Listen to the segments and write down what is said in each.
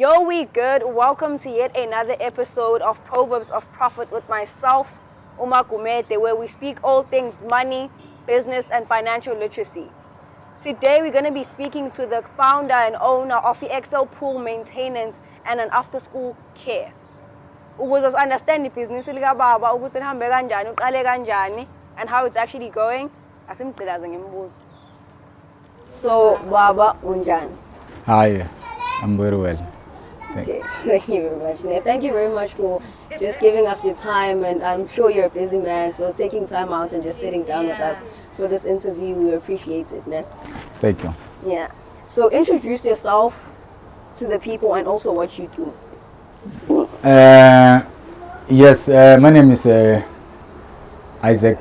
Yo, we good. Welcome to yet another episode of Proverbs of Profit with myself, Uma Gumete, where we speak all things money, business, and financial literacy. Today, we're going to be speaking to the founder and owner of the Excel Pool Maintenance and an after-school care. Ukuze understand the business likababa, ukuthi lihambe kanjani, uqale kanjani, and how it's actually going. Asimgqilaze ngembuzo. So, Baba, unjani? Hi, I'm very well. Okay. Thank you very much, Nate. Thank you very much for just giving us your time, and I'm sure you're a busy man, so taking time out and just sitting down with us for this interview, we appreciate it, Nate. Thank you. Yeah. So introduce yourself to the people and also what you do. Yes, my name is Isaac.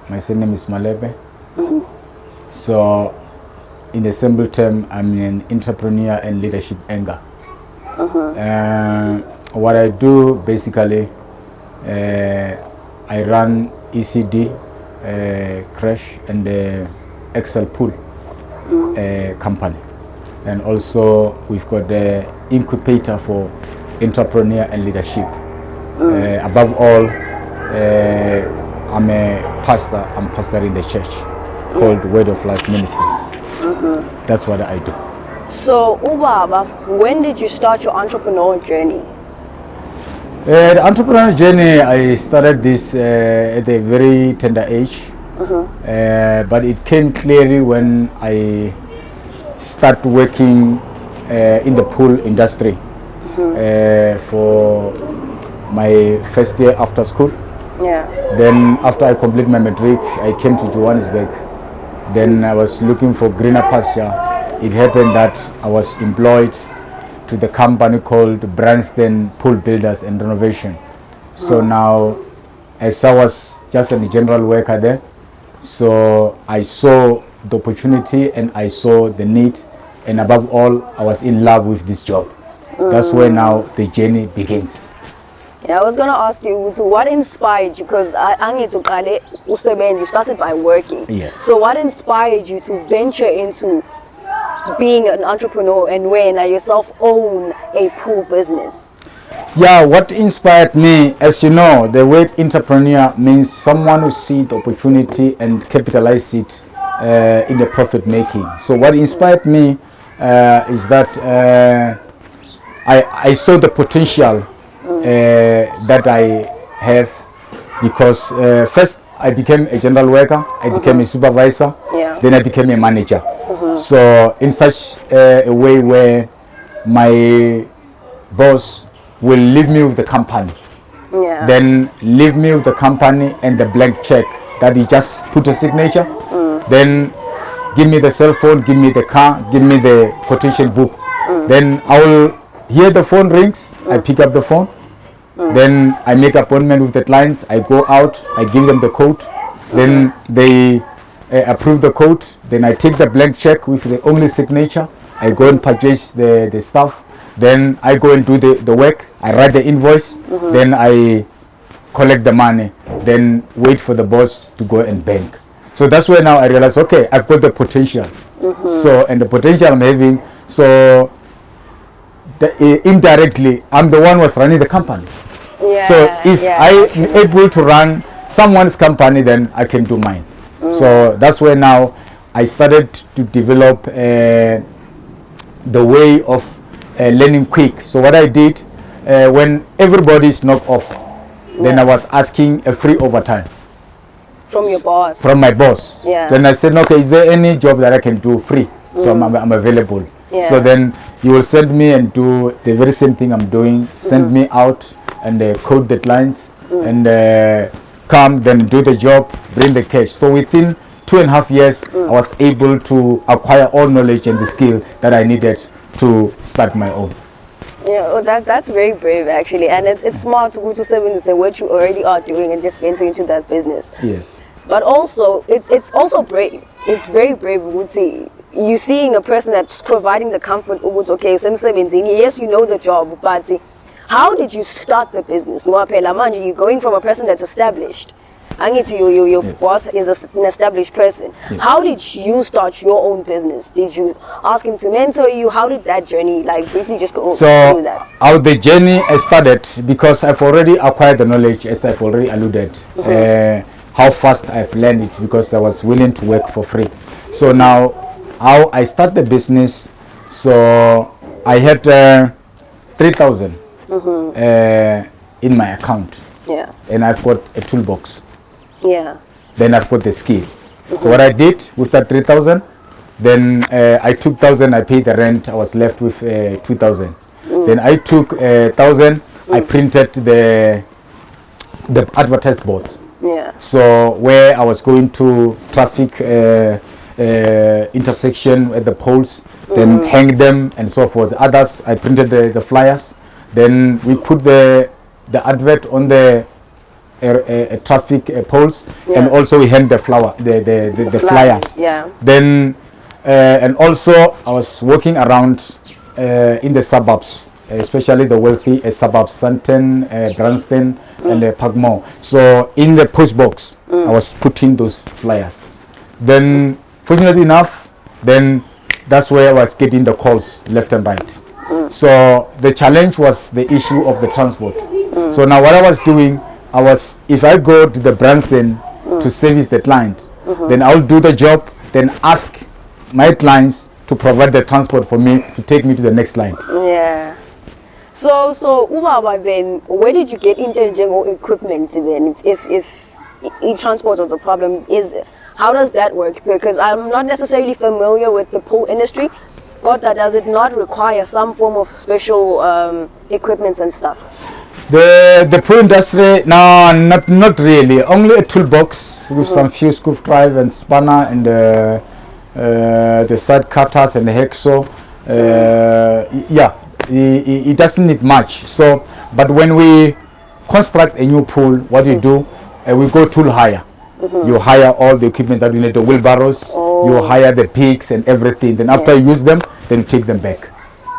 My surname is Malepe. So, in the simple term, I'm an entrepreneur and leadership anchor. What I do basically, I run ECD, Crash, and the Excel Pool company, and also we've got the incubator for entrepreneur and leadership. Above all, I'm a pastor. I'm pastoring the church called Word of Life Ministries. That's what I do. So, Ubaba, when did you start your entrepreneurial journey? The entrepreneurial journey, I started this at a very tender age, but it came clearly when I started working in the pool industry for my first year after school. Yeah. Then after I completed my matric, I came to Johannesburg. Then I was looking for greener pasture. It happened that I was employed to the company called Branston Pool Builders and Renovation. So now, as I was just a general worker there, so I saw the opportunity and I saw the need, and above all, I was in love with this job. That's where now the journey begins. Yeah, I was going to ask you, so what inspired you? Because you started by working. Yes. So what inspired you to venture into being an entrepreneur and when I yourself own a pool business? Yeah, what inspired me, as you know, the word entrepreneur means someone who sees the opportunity and capitalize it in the profit making. So what inspired me is that I saw the potential that I have, because first I became a general worker, I became a supervisor, then I became a manager. So in such a way where my boss will leave me with the company, then leave me with the company and the blank check that he just put a signature, then give me the cell phone, give me the car, give me the quotation book. Then I will hear the phone rings, I pick up the phone, then I make appointment with the clients, I go out, I give them the code, then they approve the code, then I take the blank check with the only signature, I go and purchase the stuff, then I go and do the work, I write the invoice, then I collect the money, then wait for the boss to go and bank. So that's where now I realize, okay, I've got the potential. So, and the potential I'm having, so indirectly, I'm the one who was running the company. So if I'm able to run someone's company, then I can do mine. So that's where now I started to develop the way of learning quick. So what I did, when everybody's knocked off, then I was asking a free overtime. From your boss? From my boss. Then I said, okay, is there any job that I can do free? So I'm available. So then you will send me and do the very same thing I'm doing, send me out and code the clients and come, then do the job, bring the cash. So within 2.5 years, I was able to acquire all knowledge and the skill that I needed to start my own. Yeah, well, that's very brave actually, and it's smart to go to 7 and say what you already are doing and just venture into that business. Yes. But also, it's also brave. It's very brave. We would see you seeing a person that's providing the comfort. Okay, yes, you know the job, but see, how did you start the business? You're going from a person that's established. your boss is an established person. Yes. How did you start your own business? Did you ask him to mentor you? How did that journey, like, briefly just go through that? How the journey started, because I've already acquired the knowledge, as I've already alluded. How fast I've learned it, because I was willing to work for free. So now, how I start the business, so I had 3,000 in my account. Yeah. And I've got a toolbox. Yeah. Then I've got the skill. So what I did with that 3,000, then I took 1,000, I paid the rent, I was left with 2,000. Then I took 1,000, I printed the advertised boards. Yeah. So where I was going to traffic intersection at the poles, then hang them and so forth. Others, I printed the flyers. Then we put the advert on the traffic poles, and also we hang the flyers. Yeah. Then and also I was walking around in the suburbs, especially the wealthy suburbs, Sandton, Branston, and Parkmore. So in the post box, I was putting those flyers. Then, fortunately enough, then that's where I was getting the calls left and right. So the challenge was the issue of the transport. So now what I was doing, if I go to the Branston to service the client, then I'll do the job, then ask my clients to provide the transport for me to take me to the next client. Yeah. So Ubaba, then where did you get into general equipment then? If transport was a problem, how does that work? Because I'm not necessarily familiar with the pool industry. Does it not require some form of special equipment and stuff? The pool industry, no, not really. Only a toolbox with some few screwdriver and spanner and the side cutters and the hacksaw. Yeah, it doesn't need much. So, but when we construct a new pool, what we do, we go tool hire. You hire all the equipment that you need, the wheelbarrows, you hire the picks and everything. Then after you use them, then you take them back.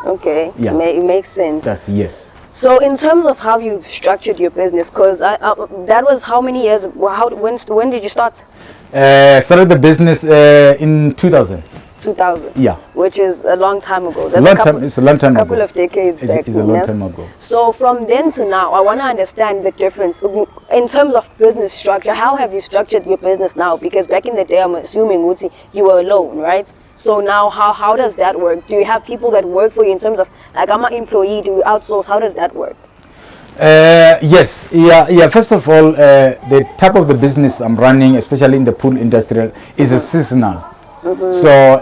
Okay, yeah. It makes sense. Yes. So in terms of how you've structured your business, because that was how many years, when did you start? Started the business in 2000. 2000? Yeah. Which is a long time ago. It's a long time ago. A couple of decades back. It's a long time ago. So from then to now, I want to understand the difference. In terms of business structure, how have you structured your business now? Because back in the day, I'm assuming, Wuti, you were alone, right? So now, how does that work? Do you have people that work for you in terms of, like, I'm an employee, do you outsource? How does that work? Yes. Yeah. First of all, the type of the business I'm running, especially in the pool industry, is a seasonal. So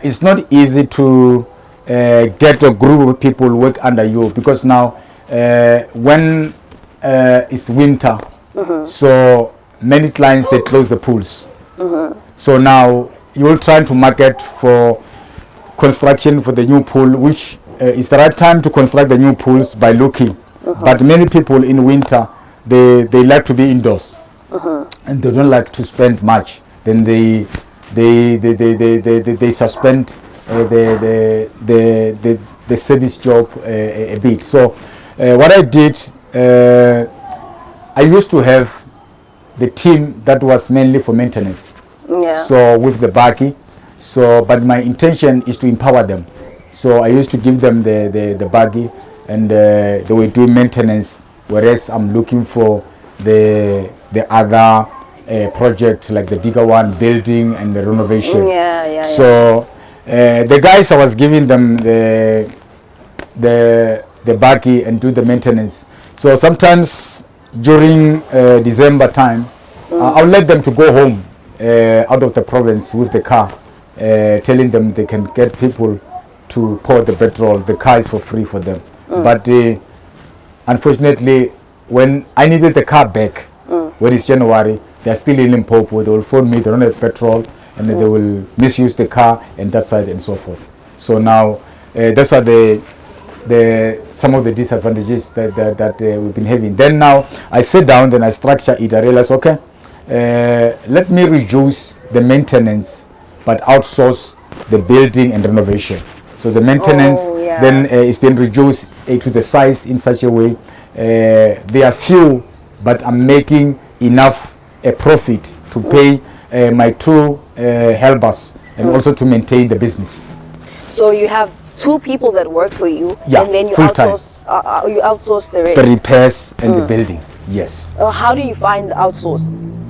it's not easy to get a group of people work under you, because now when it's winter, so many clients, they close the pools. So now you will try to market for construction for the new pool, which is the right time to construct the new pools by looking. But many people in winter, they like to be indoors, and they don't like to spend much. Then they suspend the service job a bit. So what I did, I used to have the team that was mainly for maintenance. Yeah. So with the buggy, but my intention is to empower them. So I used to give them the buggy, and they will do maintenance, whereas I'm looking for the other project, like the bigger one, building and the renovation. So the guys, I was giving them the buggy and do the maintenance. So sometimes during December time, I'll let them to go home out of the province with the car, telling them they can get people to pour the petrol. The car is for free for them. But unfortunately, when I needed the car back, when it's January, they're still in Limpopo. They will phone me, they don't have petrol, and they will misuse the car and that side and so forth. So now those are some of the disadvantages that we've been having. Then now I sit down, then I structure it. I realize, okay, let me reduce the maintenance, but outsource the building and renovation. So the maintenance then is being reduced to the size in such a way. They are few, but I'm making enough a profit to pay my two helpers and also to maintain the business. So you have 2 people that work for you, Yeah, and then you full-time. outsource the rest. The repairs and the building, yes. How do you find the outsource?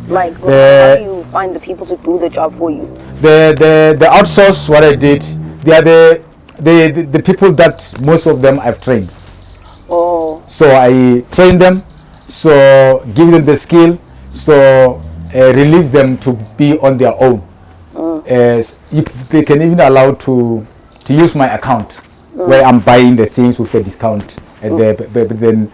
Like, how do you find the people to do the job for you? The outsource, what I did, they are the people that most of them I've trained. Oh. So I train them, so give them the skill, so release them to be on their own. They can even allow to use my account where I'm buying the things with the discount. And but then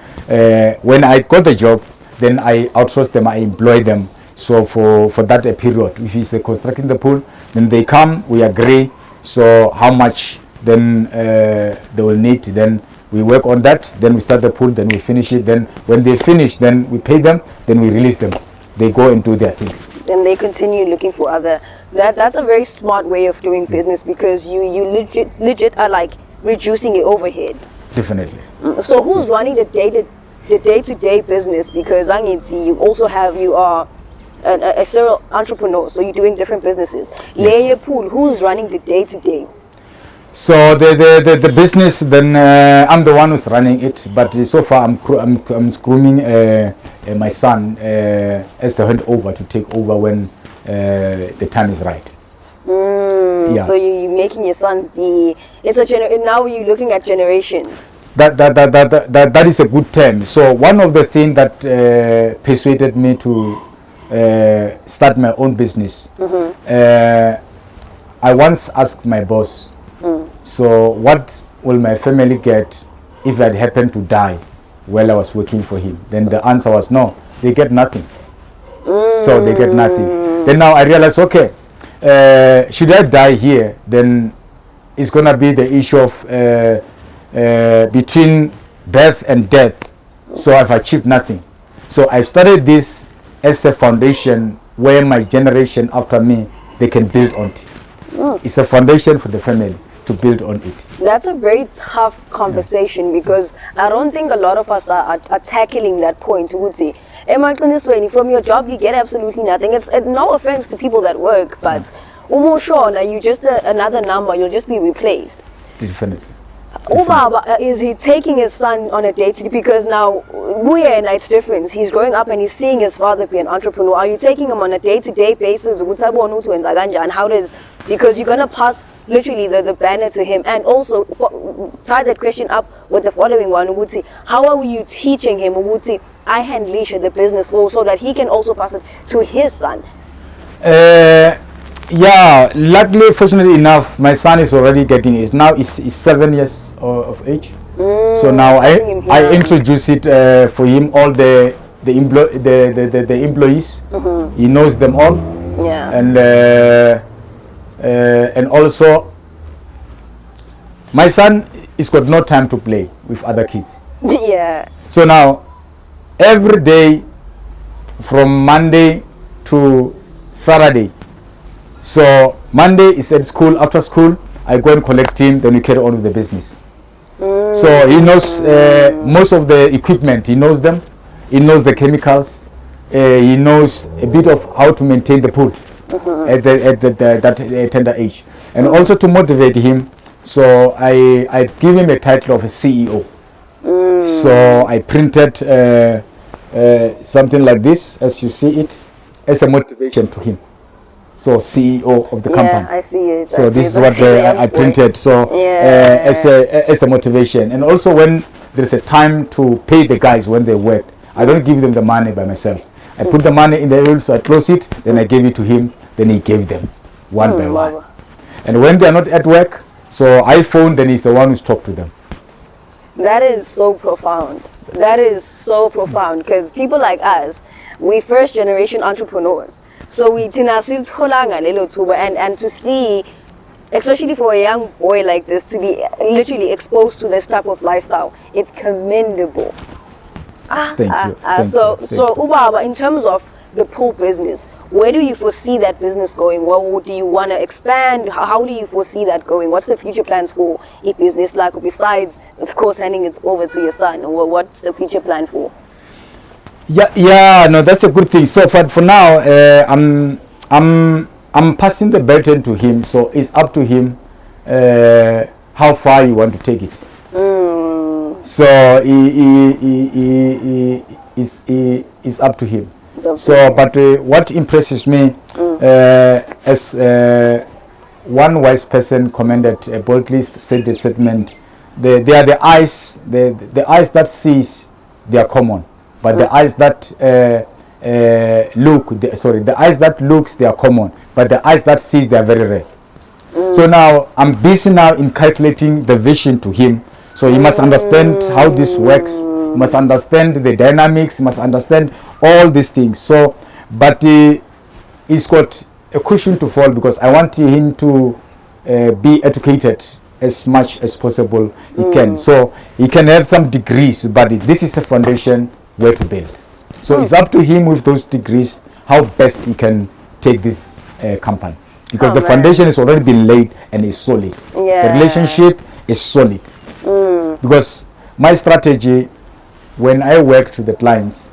when I got the job, then I outsource them, I employ them. So for that period, if it's constructing the pool, then they come, we agree. So how much then they will need, then we work on that, then we start the pool, then we finish it, then when they finish, then we pay them, then we release them. They go and do their things. And they continue looking for other. That's a very smart way of doing business, because you legit are like reducing your overhead. Definitely. So who's running the day-to-day business? Because I need to see you are a serial entrepreneur, so you're doing different businesses. Layer pool, who's running the day-to-day? So the business, then I'm the one who's running it, but so far I'm grooming my son as the handover to take over when the time is right. Yeah. So you're making your son be. Now you're looking at generations. That is a good term. So one of the things that persuaded me to start my own business, I once asked my boss, so what will my family get if I happened to die while I was working for him? Then the answer was no, they get nothing. So they get nothing. Then now I realized, okay, should I die here, then it's gonna be the issue of between birth and death. So I've achieved nothing. So I've started this as the foundation where my generation after me, they can build on it. It's a foundation for the family to build on it. That's a very tough conversation, because I don't think a lot of us are tackling that point. Would say, from your job you get absolutely nothing. It's no offense to people that work, but you're just another number. You'll just be replaced. Definitely. Is he taking his son on a date? Because now it's different. He's growing up and he's seeing his father be an entrepreneur. Are you taking him on a day-to-day basis? And how does, because you're gonna pass literally the banner to him, and also tie that question up with the following one. How are you teaching him? I unleash the business so that he can also pass it to his son? Yeah, luckily, fortunately enough, my son is already getting it. Now he's 7 years of age. So now I introduce it for him, all the employees. He knows them all. Yeah. And also my son has got no time to play with other kids. Yeah. So now every day from Monday to Saturday. So Monday is at school, after school I go and collect him, then we carry on with the business. So he knows most of the equipment, he knows them, he knows the chemicals, he knows a bit of how to maintain the pool at that tender age. And also to motivate him, so I give him a title of a CEO. So I printed something like this, as you see it, as a motivation to him. So CEO of the company. Yeah, I see it. So this is what I printed. So as a motivation, and also when there's a time to pay the guys when they work, I don't give them the money by myself. I put the money in the envelope, so I close it, then I gave it to him, then he gave them one by one. And when they are not at work, so I phone, then he's the one who's talked to them. That is so profound. That is so profound, because people like us, we first generation entrepreneurs. So we and to see, especially for a young boy like this, to be literally exposed to this type of lifestyle, it's commendable. Thank you. So Ubaba, in terms of the pool business, where do you foresee that business going? What do you want to expand? How do you foresee that going? What's the future plans for a business like, besides, of course, handing it over to your son? Or what's the future plan for? Yeah, no, that's a good thing. So for now, I'm passing the baton to him. So it's up to him how far you want to take it. So it's up to him. So, but what impresses me, as one wise person commented boldly, said the statement, they are the eyes, the eyes that sees, they are common, but the eyes that the eyes that looks, they are common, but the eyes that sees, they are very rare. So now I'm busy now in calculating the vision to him. So he must understand how this works. He must understand the dynamics. He must understand all these things. So, but he's got a cushion to fall, because I want him to be educated as much as possible he can. So he can have some degrees, but this is the foundation where to build. So it's up to him with those degrees how best he can take this company, because the foundation has already been laid and is solid. The relationship is solid. Because my strategy, when I work to the clients,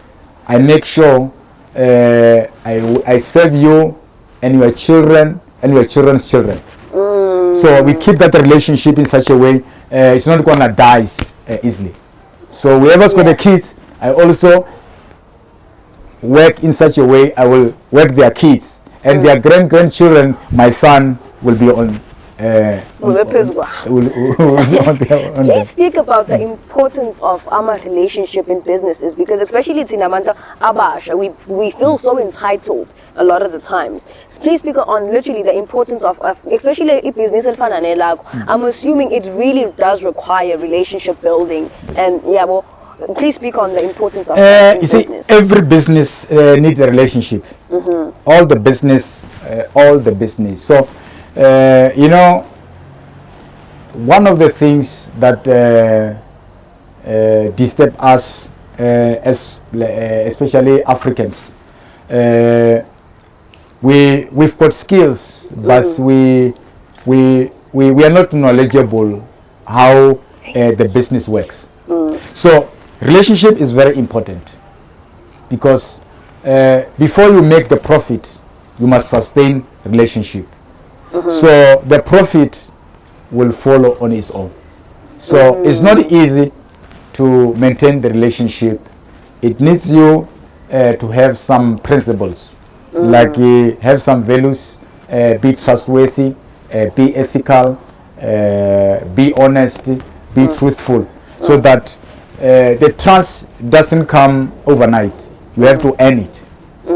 I make sure I serve you and your children and your children's children. So we keep that relationship in such a way it's not gonna die easily. So whoever's got the kids, I also work in such a way. I will work their kids and their grandchildren. My son will be on. Let's speak about the importance of our relationship in businesses, because especially in Sinamanta Abasha, we feel so entitled a lot of the times. So please speak on literally the importance of especially a business. I'm assuming it really does require relationship building, and please speak on the importance of you see, business. Every business needs a relationship. All the business. So one of the things that disturb us, as especially Africans, we've got skills, but we are not knowledgeable how the business works. So relationship is very important, because before you make the profit, you must sustain relationship. So the profit will follow on its own. So it's not easy to maintain the relationship. It needs you to have some principles, like have some values, be trustworthy, be ethical, be honest, be truthful, so that the trust doesn't come overnight. You have to earn it.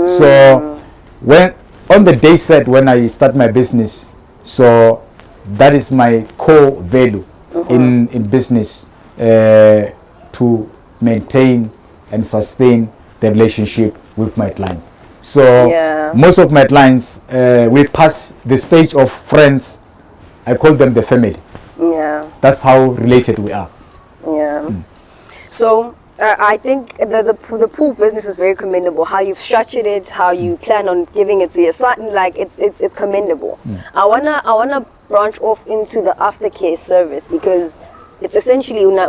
So when on the day set when I start my business, so that is my core value in business, to maintain and sustain the relationship with my clients. So most of my clients, we pass the stage of friends. I call them the family. That's how related we are. So I think the pool business is very commendable. How you've structured it, how you plan on giving it to your son, like it's commendable. I wanna branch off into the aftercare service, because it's essentially una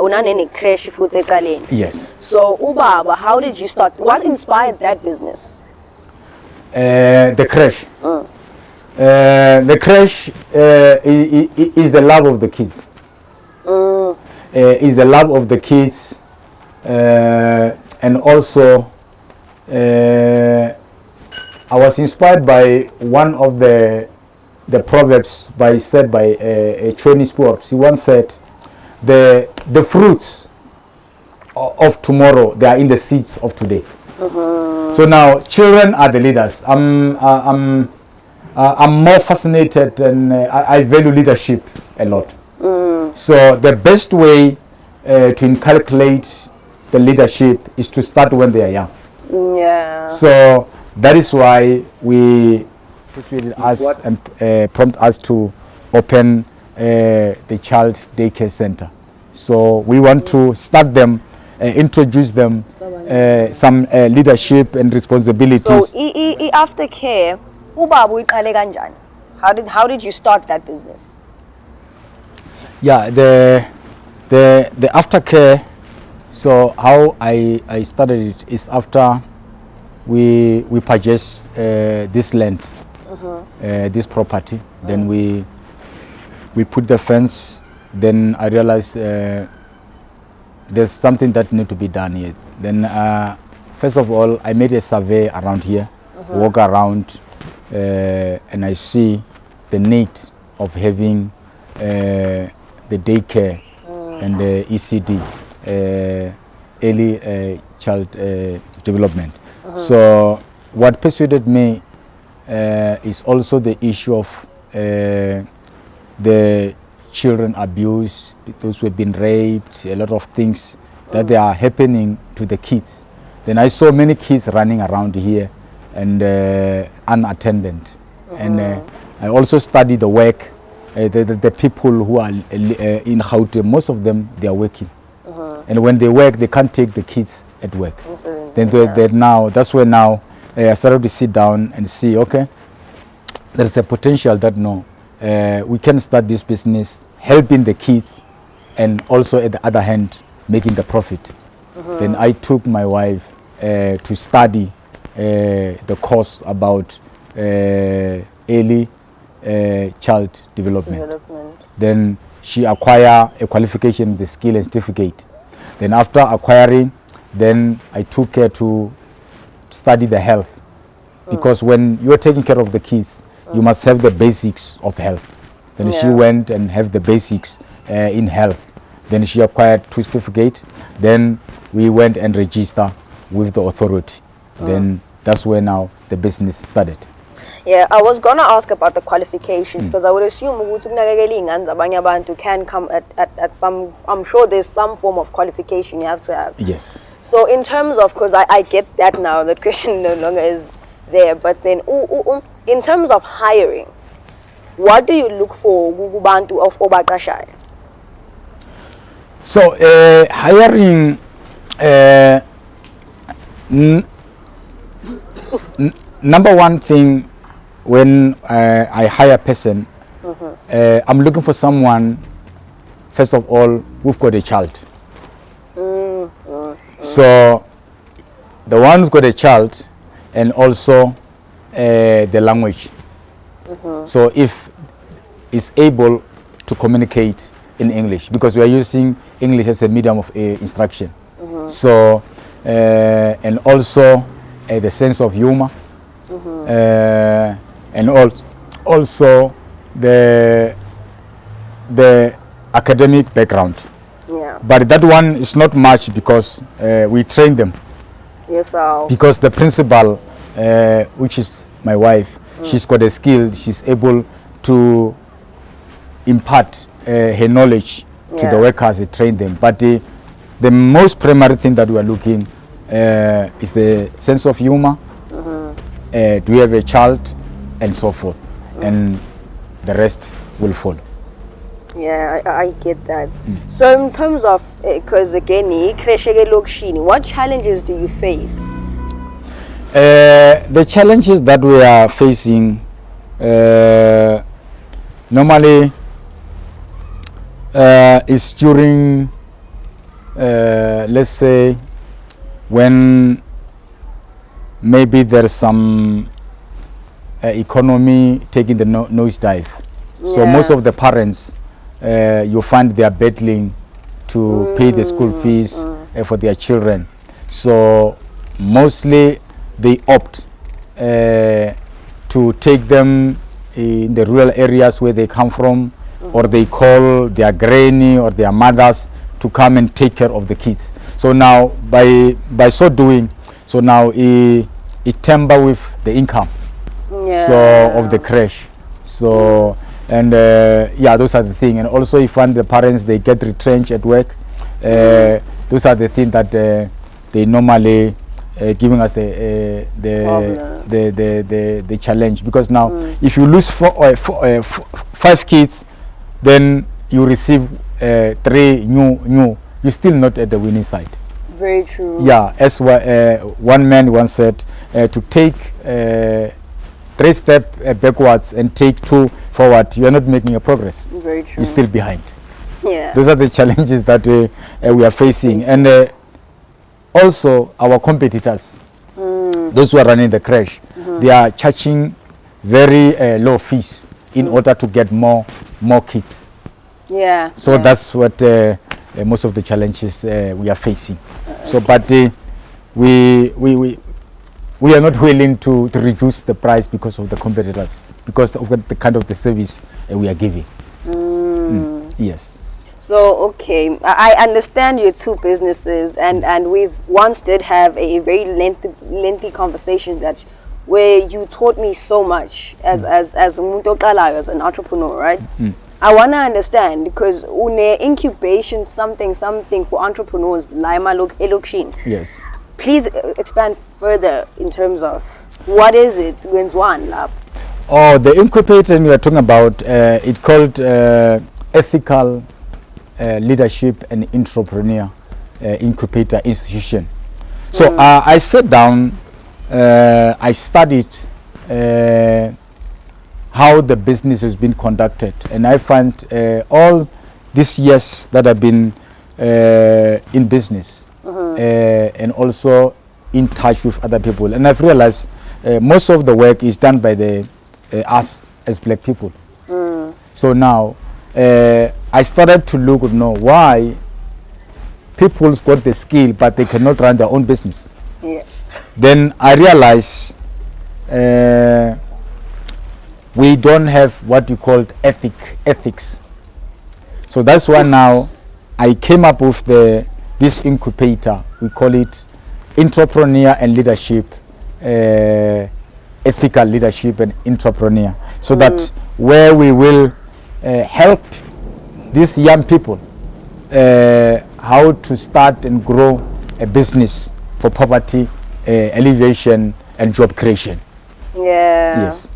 crash if Yes. So Ubaba, how did you start? What inspired that business? The crash. The crash is the love of the kids. Is the love of the kids. And also I was inspired by one of the proverbs said by a Chinese poet. He once said, the fruits of tomorrow, they are in the seeds of today. So now children are the leaders. I'm more fascinated, and I value leadership a lot. So the best way to inculcate the leadership is to start when they are young. So that is why we persuaded us and prompt us to open the child daycare center. So we want to start them, introduce them some leadership and responsibilities. So aftercare, how did you start that business? Yeah, the aftercare. So how I started it is after we purchased this land, this property. Then we put the fence. Then I realized there's something that need to be done here. Then first of all, I made a survey around here, walk around, and I see the need of having the daycare and the ECD, early child development. So what persuaded me is also the issue of the children abuse, those who have been raped, a lot of things that they are happening to the kids. Then I saw many kids running around here and unattended. And I also studied the work, the people who are in Gauteng, most of them, they are working. And when they work, they can't take the kids at work. Then that's where now I started to sit down and see, okay, there's a potential that we can start this business, helping the kids, and also at the other hand, making the profit. Then I took my wife to study the course about early child development. Then she acquired a qualification, the skill and certificate. Then after acquiring, then I took her to study the health, because when you are taking care of the kids, you must have the basics of health. Then she went and have the basics in health. Then she acquired 2 certificates. Then we went and registered with the authority. Then that's where now the business started. Yeah, I was gonna ask about the qualifications, because I would assume to can come at some. I'm sure there's some form of qualification you have to have. Yes. So in terms of, because I get that now, the question no longer is there. But then, in terms of hiring, what do you look for Gugubantu of Obakashai? So hiring, number one thing, when I hire a person, I'm looking for someone, first of all, who've got a child. So the one who's got a child, and also the language. So if is able to communicate in English, because we are using English as a medium of instruction. So and also the sense of humor, and also the academic background. But that one is not much, because we train them. Because the principal, which is my wife, she's got a skill, she's able to impart her knowledge to the workers, and train them. But the most primary thing that we are looking is the sense of humor. Do we have a child, and so forth, and the rest will follow. Yeah, I get that. So in terms of, because again, what challenges do you face? The challenges that we are facing normally is during, let's say, when maybe there's some economy taking the nosedive. So most of the parents, you find they are battling to pay the school fees for their children. So mostly they opt to take them in the rural areas where they come from, or they call their granny or their mothers to come and take care of the kids. So now by so doing, so now it tamper with the income so of the crash. So and those are the things. And also you find the parents, they get retrenched at work. Those are the things that they normally giving us the challenge, because now if you lose 5 kids, then you receive 3 new, you're still not at the winning side. Very true. Yeah, as one man once said, to take 3 steps backwards and take 2 forward, you are not making a progress. Very true. You're still behind. Yeah. Those are the challenges that we are facing. And also our competitors. those who are running the crash, they are charging very low fees in order to get more kids. Yeah. So that's what most of the challenges we are facing. So, but we are not willing to reduce the price because of the competitors, because of the kind of the service we are giving. Yes. So, okay, I understand your two businesses, and we've once did have a very lengthy conversation where you taught me so much as an entrepreneur, right? I want to understand, because une incubation something for entrepreneurs, Laima Elokshin. Yes. Please expand further in terms of what is it? When's one lab? Oh, the incubator you are talking about, it's called Ethical Leadership and Entrepreneur Incubator Institution. So I sat down, I studied how the business has been conducted, and I find all these years that I've been in business and also in touch with other people, and I've realized most of the work is done by us as black people. So now I started to look why people's got the skill but they cannot run their own business. Then I realized we don't have what you call ethics. So that's why now I came up with this incubator. We call it Entrepreneur and Leadership, Ethical Leadership and Entrepreneur. So that where we will help these young people how to start and grow a business for poverty alleviation and job creation. Yes.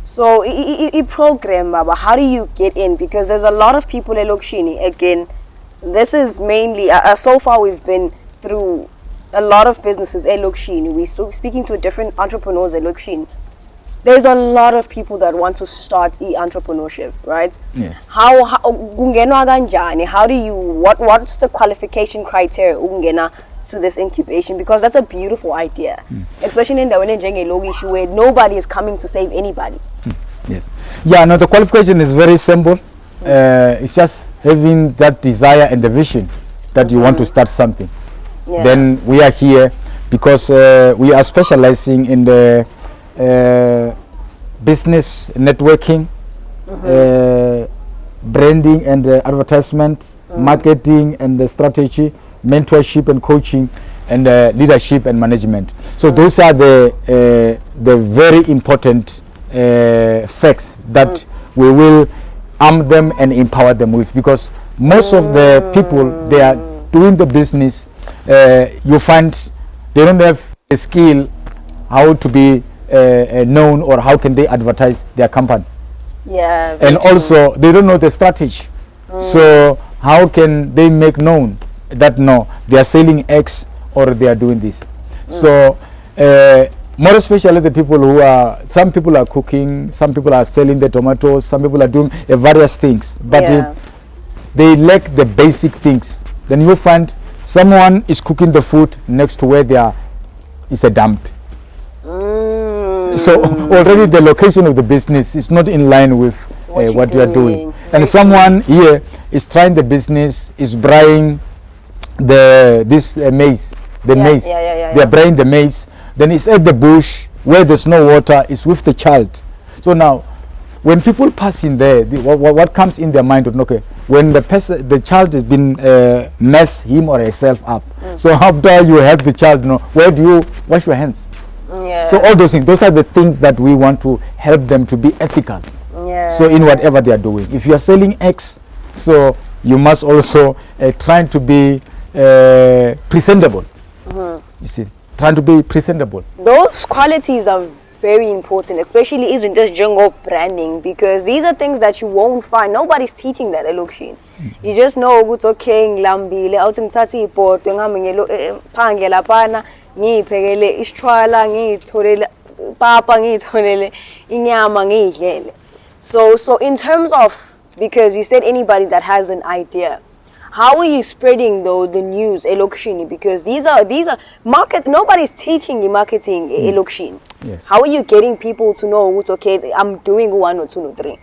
So a program, Baba, how do you get in? Because there's a lot of people in Lokshini. Again, this is mainly so far we've been through a lot of businesses in Lokshini. We're speaking to different entrepreneurs in Lokshini. There's a lot of people that want to start entrepreneurship, right? Yes. How do you what's the qualification criteria to this incubation? Because that's a beautiful idea, especially in the issue where nobody is coming to save anybody. Yes. Yeah, no, the qualification is very simple. It's just having that desire and the vision that you want to start something. Then we are here because we are specializing in the business networking, branding and advertisement, marketing and the strategy, mentorship and coaching, and leadership and management. So those are the very important facts that we will arm them and empower them with, because most of the people they are doing the business, you find they don't have the skill how to be known or how can they advertise their company. And also they don't know the strategy. So how can they make known that no, they are selling X or they are doing this? So more especially the people who are, some people are cooking, some people are selling the tomatoes, some people are doing various things, but they lack the basic things. Then you find someone is cooking the food next to where there is a dump. So already the location of the business is not in line with what you are doing. And someone here is trying the business, is buying maize, maize. They are buying the maize. Then it's at the bush where there's no water. It's with the child. So now, when people pass in there, what comes in their mind? Okay, when the child has been mess him or herself up. So after you help the child, where do you wash your hands? So all those things, those are the things that we want to help them to be ethical. So in whatever they are doing, if you are selling X, so you must also try to be presentable. You see, trying to be presentable. Those qualities are very important, especially isn't just jungle branding, because these are things that you won't find. Nobody's teaching that at Lokshin. You just know what's okay, Lambile, out in Tati port, Pangela Pana, Nipele, Istwala, Nitorele, Papa Nitorele, Inyama Nigele. So in terms of, because you said anybody that has an idea, How are you spreading though the news elokishini? Because these are market. Nobody's teaching you marketing elokishini. Yes. How are you getting people to know what's okay? I'm doing 1 or 2 or 3.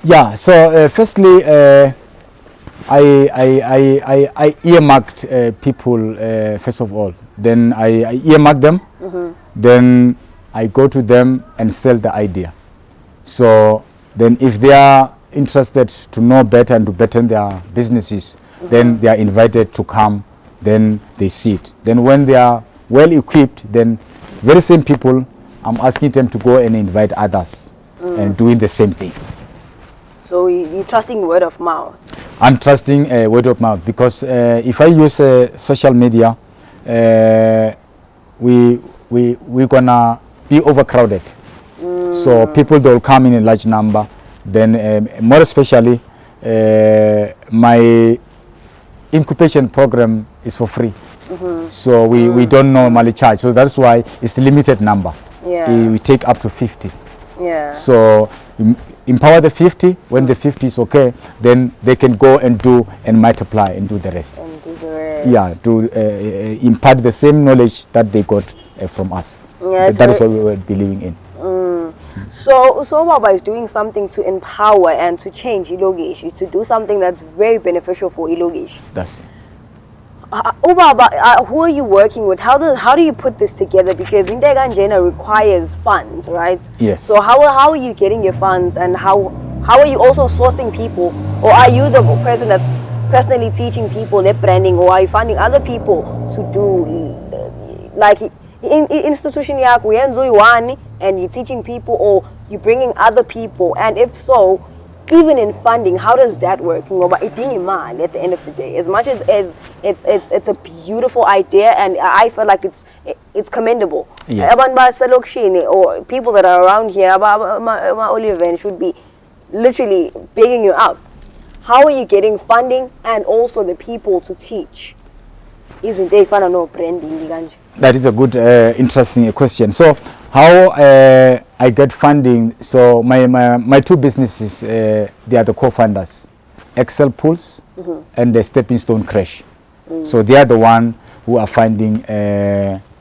Yeah. So firstly, I earmarked people first of all. Then I earmark them. Then I go to them and sell the idea. So then if they are interested to know better and to better their businesses, then they are invited to come, then they see it. Then when they are well equipped, then very same people, I'm asking them to go and invite others and doing the same thing. So you're trusting word of mouth? I'm trusting word of mouth because if I use social media, we're gonna be overcrowded. So people, they'll come in a large number. Then more especially, my incubation program is for free. So we don't normally charge. So that's why it's limited number. Yeah. We take up to 50. Yeah. So empower the 50. When the 50 is okay, then they can go and do and multiply and do the rest. And do the rest. Yeah, to impart the same knowledge that they got from us. Yeah, That is what we were believing in. So Baba is doing something to empower and to change Ilogish, to do something that's very beneficial for Ilogish. That's Who are you working with? How do you put this together? Because Integanjena requires funds, right? Yes. So how are you getting your funds, and how are you also sourcing people, or are you the person that's personally teaching people their branding, or are you finding other people to do like in institution yakho uyenza uyi-one and you're teaching people, or you're bringing other people? And if so, even in funding, how does that work? Ngoba idinga imali at the end of the day. As much as it's a beautiful idea, and I feel like it's commendable. Yes. Abantu baselokishini or people that are around here, Oliver, should be literally begging you up. How are you getting funding and also the people to teach? Isn't they fana no branding kanje? That is a good, interesting question. So, how I get funding? So, my two businesses, they are the co-founders, Excel Pools and the Stepping Stone Crash. So, they are the one who are funding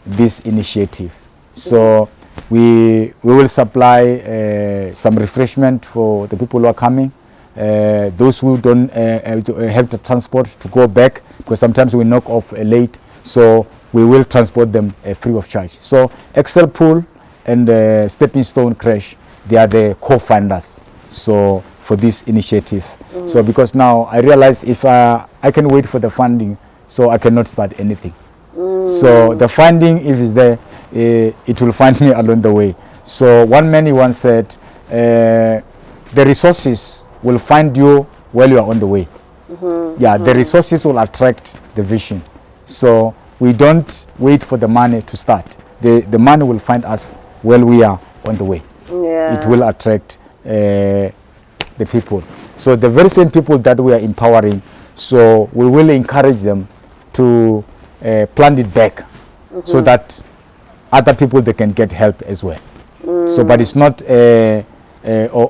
this initiative. So, we will supply some refreshment for the people who are coming. Those who don't have the transport to go back, because sometimes we knock off late. So, we will transport them free of charge. So Excel Pool and Stepping Stone Crash, they are the co-funders so for this initiative. So because now I realize if I can wait for the funding, so I cannot start anything. So the funding, if it's there, it will find me along the way. So one man once said, the resources will find you while you are on the way. Yeah, the resources will attract the vision. So we don't wait for the money to start. The money will find us while we are on the way. Yeah. It will attract the people. So the very same people that we are empowering, so we will encourage them to plant it back so that other people, they can get help as well. So, but it's not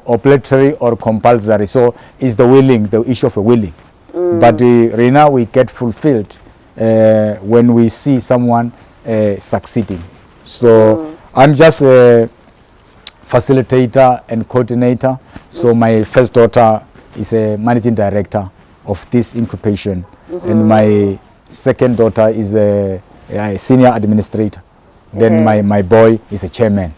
obligatory or compulsory. So it's the issue of a willing. But right now we get fulfilled when we see someone succeeding. So I'm just a facilitator and coordinator. So my first daughter is a managing director of this incubation, and my second daughter is a senior administrator. Then my boy is a chairman.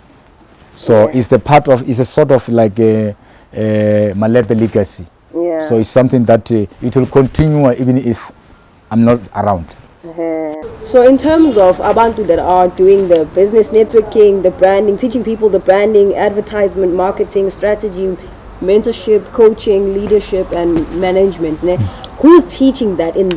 So it's a sort of like a Malepe legacy. Yeah. So it's something that it will continue even if I'm not around. So in terms of Abantu that are doing the business networking, the branding, teaching people the branding, advertisement, marketing, strategy, mentorship, coaching, leadership, and management, who's teaching that in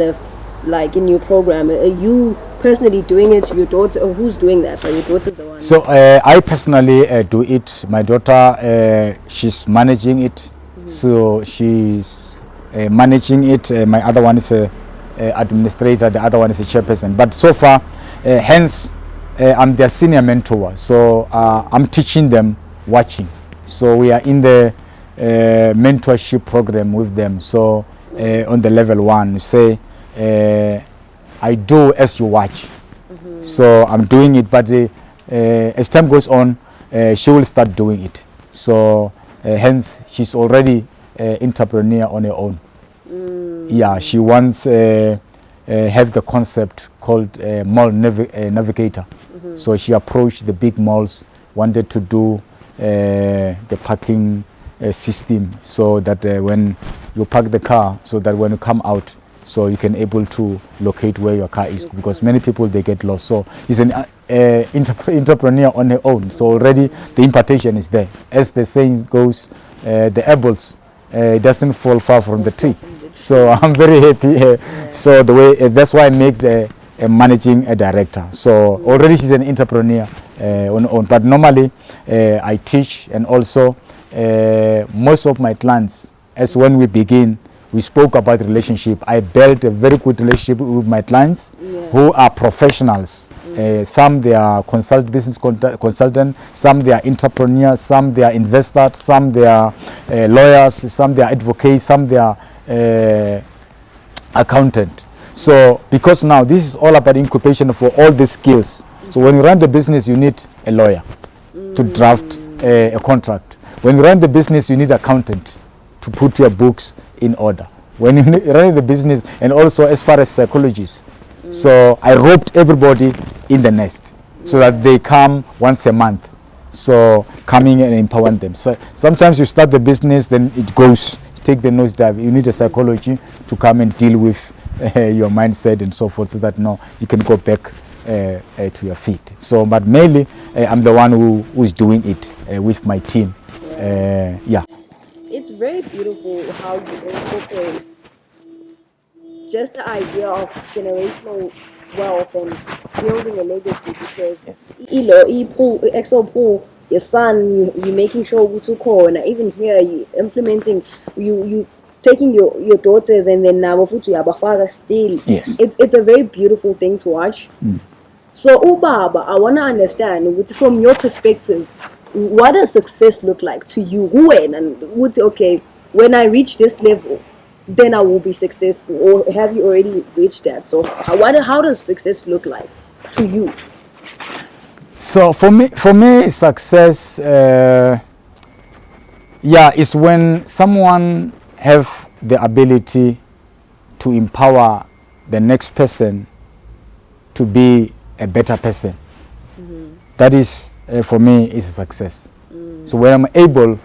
your program? Are you personally doing it? Your daughter, or who's doing that? Are your daughter the one? So I personally do it. My daughter, she's managing it. So she's managing it. My other one is a administrator, the other one is a chairperson. But so far, hence I'm their senior mentor. So I'm teaching them watching. So we are in the mentorship program with them. So on the level 1. We say, I do as you watch. So I'm doing it, but as time goes on, she will start doing it. So hence, she's already entrepreneur on her own. Yeah, she wants have the concept called mall navigator. So she approached the big malls, wanted to do the parking system, so that when you park the car, so that when you come out, so you can able to locate where your car is, because many people, they get lost. So it's an entrepreneur on her own. So already the impartation is there. As the saying goes, the apples doesn't fall far from the tree. So I'm very happy. So the way that's why I make a managing director. So already she's an entrepreneur on her own. But normally I teach, and also most of my clients, as when we begin, we spoke about relationship. I built a very good relationship with my clients who are professionals. Some they are business consultant, some they are entrepreneurs, some they are investors, some they are lawyers, some they are advocates, some they are accountant. So because now this is all about incubation for all these skills. So when you run the business, you need a lawyer to draft a contract. When you run the business, you need accountant to put your books in order. When you run the business, and also as far as psychologists. So I roped everybody in the nest so that they come once a month. So coming and empowering them. So sometimes you start the business, then it goes, take the nosedive. You need a psychology to come and deal with your mindset and so forth, so that now you can go back to your feet. So, but mainly I'm the one who's doing it with my team. Yeah. It's very beautiful how you incorporate just the idea of generational wealth and building a legacy, because Excel pool, your son, you making sure to call, and even here you implementing, you taking your daughters, and then now still. Yes. It's a very beautiful thing to watch. So Ubaba, I want to understand from your perspective, what does success look like to you? And would say, okay, when I reach this level, then I will be successful, or have you already reached that? So how does success look like to you? So for me, success, is when someone have the ability to empower the next person to be a better person. That is, for me, is a success. So when I'm able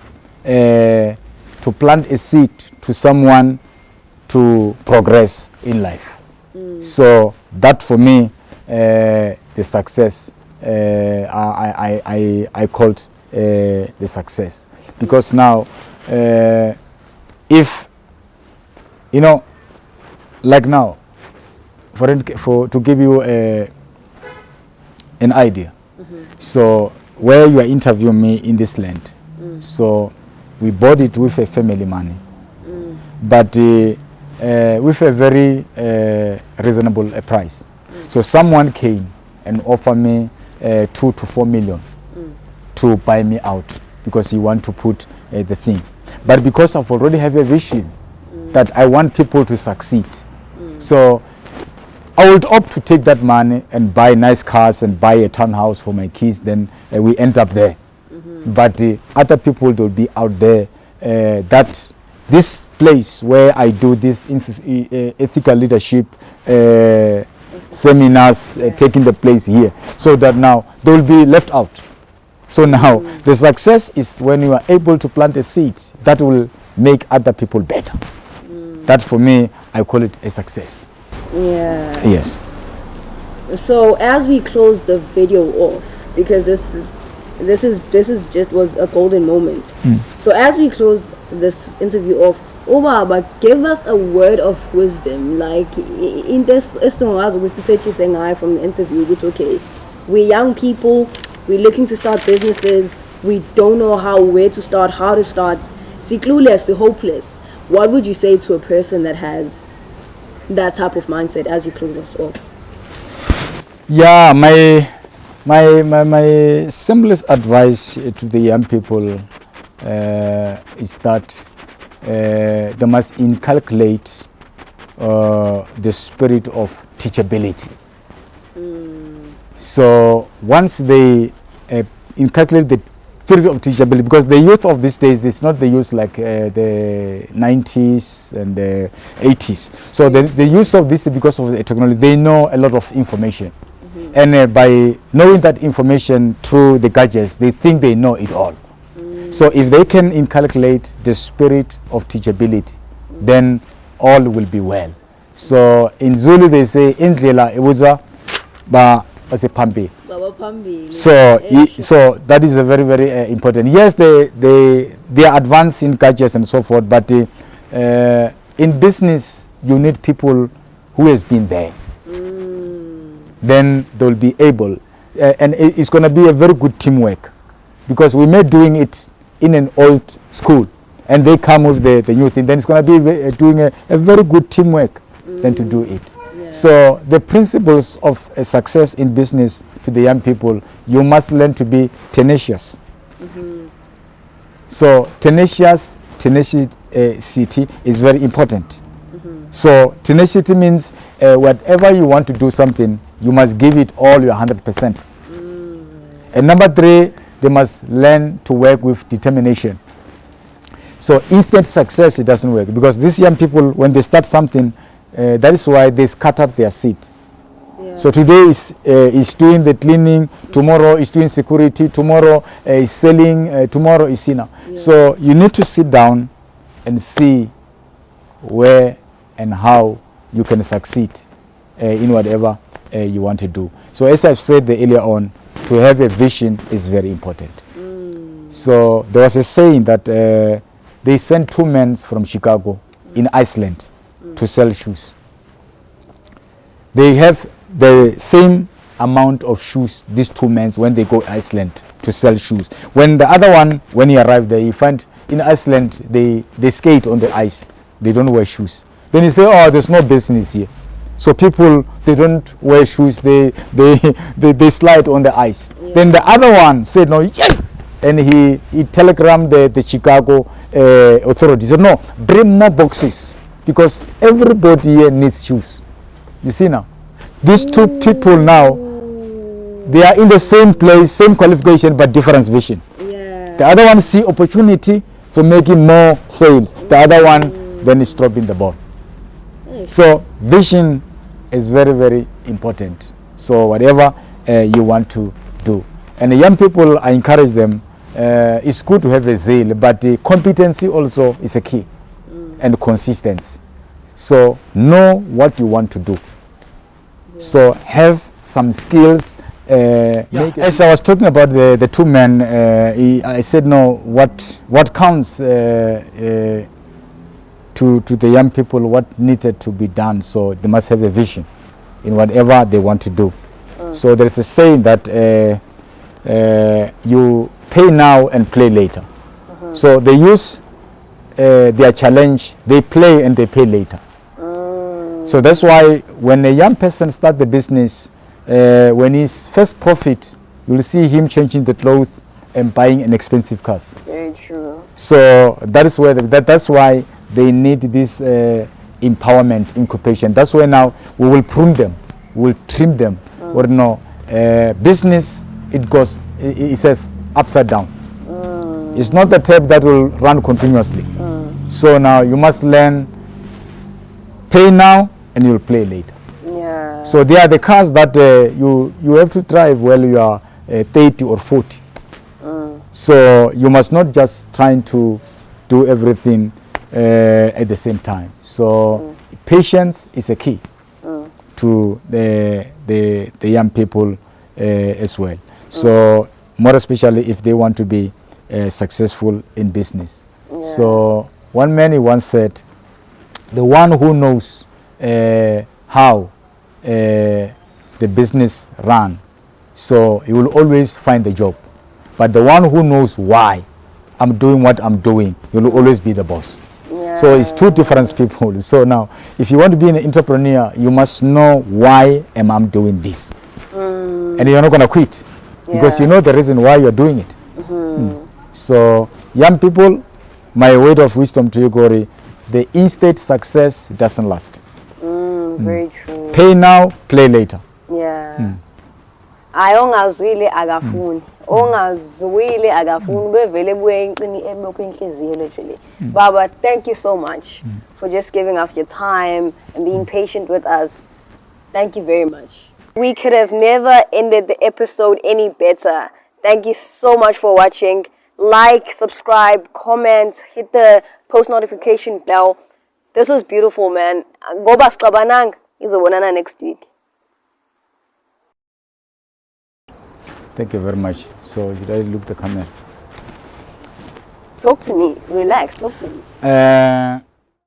to plant a seed to someone to progress in life. So that for me, the success, I called the success. Because now, if, like now, to give you an idea. So where you are interviewing me in this land, so we bought it with a family money, but with a very reasonable price. So someone came and offered me 2 to 4 million to buy me out, because he want to put the thing. But because I've already have a vision that I want people to succeed, so I would opt to take that money and buy nice cars and buy a townhouse for my kids. Then we end up there. But other people will be out there. That this place where I do this ethical leadership seminars, taking the place here, so that now they will be left out. So now the success is when you are able to plant a seed that will make other people better. That for me, I call it a success. Yeah. Yes. So as we close the video off, because this is just was a golden moment. So as we close this interview off, Obaba, give us a word of wisdom. Like in this, as with the say saying I from the interview, it's okay. We're young people. We're looking to start businesses. We don't know where to start, how to start. See, clueless, hopeless. What would you say to a person that has that type of mindset as you close us off? Yeah, my simplest advice to the young people is that they must inculcate the spirit of teachability. So once they inculcate the spirit of teachability, because the youth of these days, it's not the youth like the 90s and the 80s. So the use of this, because of the technology, they know a lot of information. And by knowing that information through the gadgets, they think they know it all. So if they can inculcate the spirit of teachability, then all will be well. So in Zulu they say indlela ibuza ba phambili. So that is a very, very important. Yes, they are advanced in gadgets and so forth, but in business you need people who has been there. Then they will be able, and it's going to be a very good teamwork, because we may doing it in an old school and they come with the new thing, then it's going to be doing a very good teamwork than to do it. Yeah. So the principles of success in business to the young people, you must learn to be tenacious. So tenacity is very important. So tenacity means whatever you want to do something, you must give it all your 100%. And number 3, they must learn to work with determination. So instant success, it doesn't work, because these young people, when they start something, that is why they scatter their seed. Yeah. So today is doing the cleaning, tomorrow is doing security, tomorrow is selling, tomorrow is sinner. Yeah. So you need to sit down and see where and how you can succeed in whatever you want to do. So as I've said earlier on, to have a vision is very important. So there was a saying that they sent 2 men from Chicago in Iceland to sell shoes. They have the same amount of shoes, these 2 men, when they go to Iceland to sell shoes. When the other one, when he arrived there, he find in Iceland they skate on the ice. They don't wear shoes. Then he say, oh, there's no business here. So people, they don't wear shoes, they slide on the ice. Yeah. Then the other one said, no, yes! And he telegrammed the Chicago authorities. Said, no, bring more boxes, because everybody here needs shoes. You see now, these 2 people now, they are in the same place, same qualification, but different vision. Yeah. The other one see opportunity for making more sales. The other one then is dropping the ball. So vision is very, very important. So whatever you want to do, and the young people, I encourage them. It's good to have a zeal, but the competency also is a key, and consistency. So know what you want to do. Yeah. So have some skills. As I was talking about the 2 men, I said no. What counts to the young people, what needed to be done? So they must have a vision in whatever they want to do. So there is a saying that you pay now and play later. So they use their challenge, they play and they pay later. So that's why when a young person starts the business, when his first profit, you will see him changing the clothes and buying an expensive cars. Very true. So that is where that's why they need this empowerment, incubation. That's why now we will prune them, we will trim them. Or no, business, it says upside down. It's not the tape that will run continuously. So now you must learn, pay now and you'll play later. Yeah. So they are the cars that you have to drive while you are 30 or 40. So you must not just trying to do everything at the same time. So patience is a key to the young people as well. So more especially if they want to be successful in business. Yeah. So one man once said, the one who knows how the business run, so he will always find the job. But the one who knows why I'm doing what I'm doing, he will always be the boss. Yeah. So it's 2 different people. So now, if you want to be an entrepreneur, you must know why am I doing this, and you're not going to quit, because you know the reason why you're doing it. So young people, my word of wisdom to you, Gori, the instant success doesn't last. Very true. Pay now, play later. Yeah. Hayi ongazwile akafuni. Ongazwile akafuni bevele buyenqini emokho inhliziyo literally. Baba, thank you so much for just giving us your time and being patient with us. Thank you very much. We could have never ended the episode any better. Thank you so much for watching. Like, subscribe, comment, hit the post notification bell. This was beautiful, man. Goba sqabanang izobonana next week. Thank you very much. So should I look the camera? Talk to me. Relax. Talk to me.